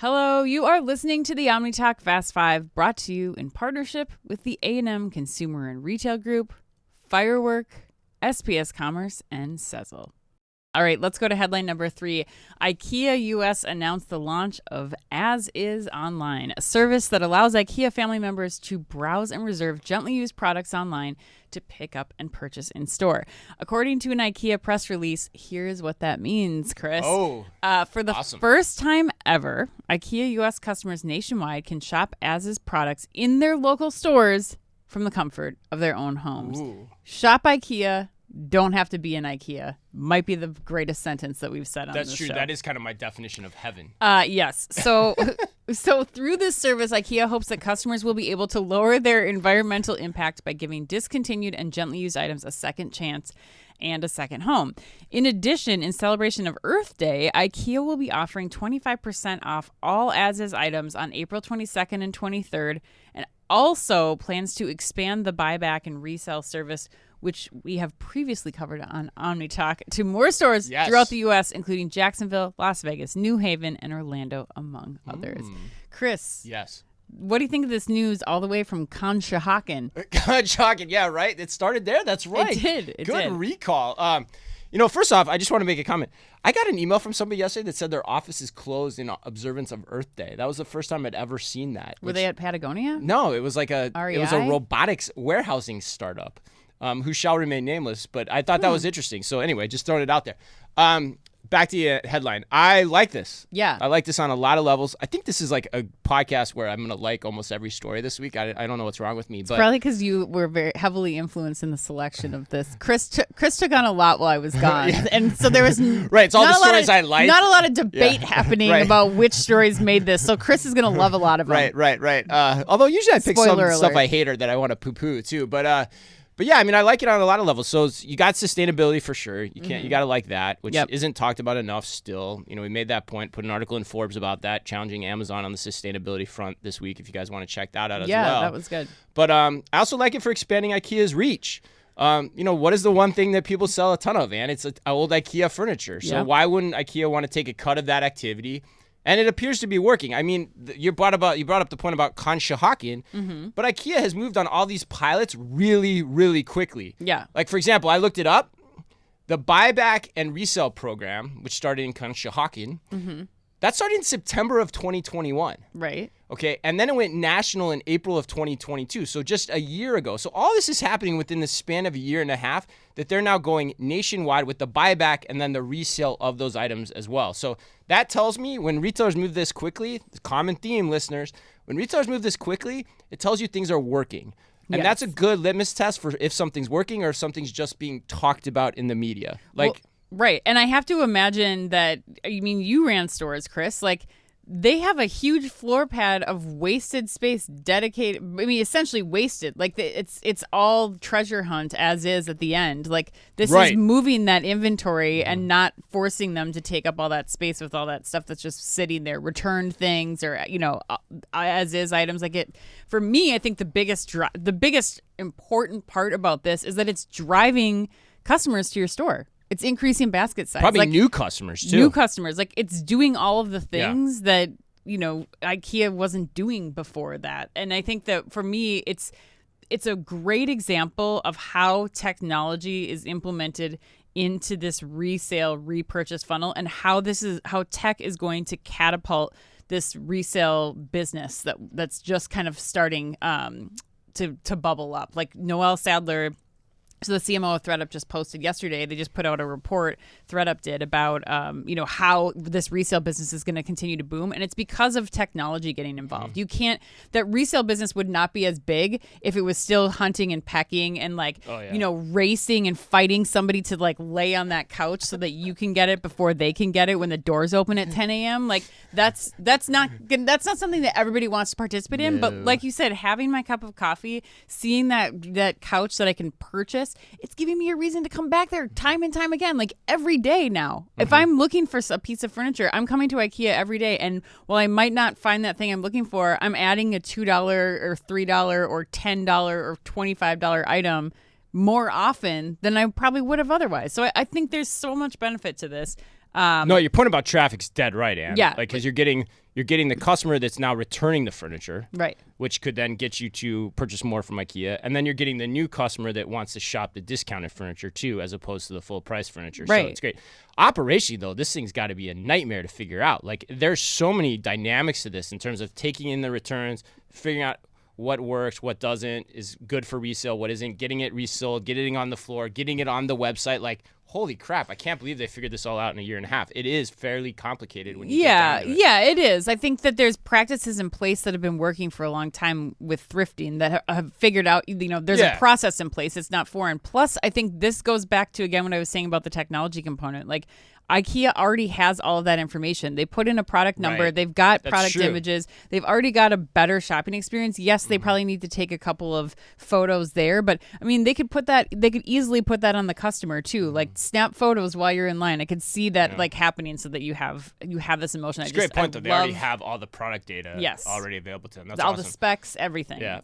Hello, you are listening to the OmniTalk Fast 5, brought to you in partnership with the A&M Consumer and Retail Group, Firework, SPS Commerce, and Resale. All right, let's go to headline number 3. IKEA US announced the launch of As Is Online, a service that allows IKEA family members to browse and reserve gently used products online to pick up and purchase in store. According to an IKEA press release, here's what that means, Chris. For the first time ever, IKEA US customers nationwide can shop As Is products in their local stores from the comfort of their own homes. Ooh. Shop IKEA. Don't have to be in IKEA. Might be the greatest sentence that we've said on this show. That's true. That is kind of my definition of heaven. Yes. So through this service, IKEA hopes that customers will be able to lower their environmental impact by giving discontinued and gently used items a second chance and a second home. In addition, in celebration of Earth Day, IKEA will be offering 25% off all As Is items on April 22nd and 23rd, and also plans to expand the buyback and resale service, which we have previously covered on OmniTalk, to more stores throughout the U.S., including Jacksonville, Las Vegas, New Haven, and Orlando, among others. Chris. Yes. What do you think of this news all the way from Conshohocken? Conshohocken, yeah, right? It started there? That's right. It did. Good recall. First off, I just want to make a comment. I got an email from somebody yesterday that said their office is closed in observance of Earth Day. That was the first time I'd ever seen that. Were they at Patagonia? No, it was like REI? It was a robotics warehousing startup. Who shall remain nameless, but I thought that was interesting. So anyway, just throwing it out there. Back to the headline. I like this. Yeah. I like this on a lot of levels. I think this is like a podcast where I'm going to like almost every story this week. I don't know what's wrong with me. But probably because you were very heavily influenced in the selection of this. Chris took on a lot while I was gone. Yeah. And so there was right. It's all the stories I like. Not a lot of debate happening about which stories made this. So Chris is going to love a lot of them. Right. Although usually I pick Spoiler stuff alert. I hate or that I want to poo-poo too. But yeah, I mean, I like it on a lot of levels. So you got sustainability for sure. You got to like that, which isn't talked about enough still. We made that point, put an article in Forbes about that, challenging Amazon on the sustainability front this week, if you guys want to check that out as well. Yeah, that was good. But I also like it for expanding IKEA's reach. What is the one thing that people sell a ton of, Ann? It's old IKEA furniture. So why wouldn't IKEA want to take a cut of that activity? And it appears to be working. I mean, you brought up the point about Conshohocken, but IKEA has moved on all these pilots really, really quickly. Yeah. Like, for example, I looked it up. The buyback and resale program, which started in Conshohocken, that started in September of 2021. Right. Okay, and then it went national in April of 2022, so just a year ago. So all this is happening within the span of a year and a half, that they're now going nationwide with the buyback and then the resale of those items as well. So that tells me when retailers move this quickly, the common theme, listeners, when retailers move this quickly, it tells you things are working. And that's a good litmus test for if something's working or if something's just being talked about in the media. Right. And I have to imagine that, you ran stores, Chris, they have a huge floor pad of wasted space dedicated, essentially wasted. It's all treasure hunt as is at the end. This is moving that inventory and not forcing them to take up all that space with all that stuff that's just sitting there, returned things or, as is items. For me, I think the biggest important part about this is that it's driving customers to your store. It's increasing basket size. Probably new customers, too. New customers. It's doing all of the things that, IKEA wasn't doing before that. And I think that for me, it's a great example of how technology is implemented into this resale repurchase funnel and how tech is going to catapult this resale business that's just kind of starting to bubble up. Noelle Sadler, so the CMO of ThredUp, just posted yesterday. They just put out a report, ThredUp did, about how this resale business is going to continue to boom, and it's because of technology getting involved. That resale business would not be as big if it was still hunting and pecking and racing and fighting somebody to lay on that couch so that you can get it before they can get it when the doors open at 10 a.m. That's not something that everybody wants to participate in. But like you said, having my cup of coffee, seeing that couch that I can purchase, it's giving me a reason to come back there time and time again, every day now. If I'm looking for a piece of furniture, I'm coming to IKEA every day, and while I might not find that thing I'm looking for, I'm adding a $2 or $3 or $10 or $25 item more often than I probably would have otherwise. So I think there's so much benefit to this. No, your point about traffic's dead right, Ann. Yeah. Like, because you're getting the customer that's now returning the furniture, Right. which could then get you to purchase more from IKEA, and then you're getting the new customer that wants to shop the discounted furniture too, as opposed to the full price furniture. Right. So it's great. Operationally, though, this thing's got to be a nightmare to figure out. Like, there's so many dynamics to this in terms of taking in the returns, figuring out what works, what doesn't, is good for resale, what isn't, getting it resold, getting it on the floor, getting it on the website. Like, holy crap, I can't believe they figured this all out in a year and a half. It is fairly complicated when you get down to it. Yeah, it is. I think that there's practices in place that have been working for a long time with thrifting that have figured out, there's a process in place. It's not foreign. Plus, I think this goes back to, again, what I was saying about the technology component. Like, IKEA already has all of that information. They put in a product number. Right. They've got That's product true. images. They've already got a better shopping experience. Yes, they probably need to take a couple of photos there, but I mean, they could easily put that on the customer too. Like, snap photos while you're in line. I could see that like happening so that you have this emotion. It's a great point, though. They already have all the product data already available to them. That's all awesome. the specs, everything. Yeah.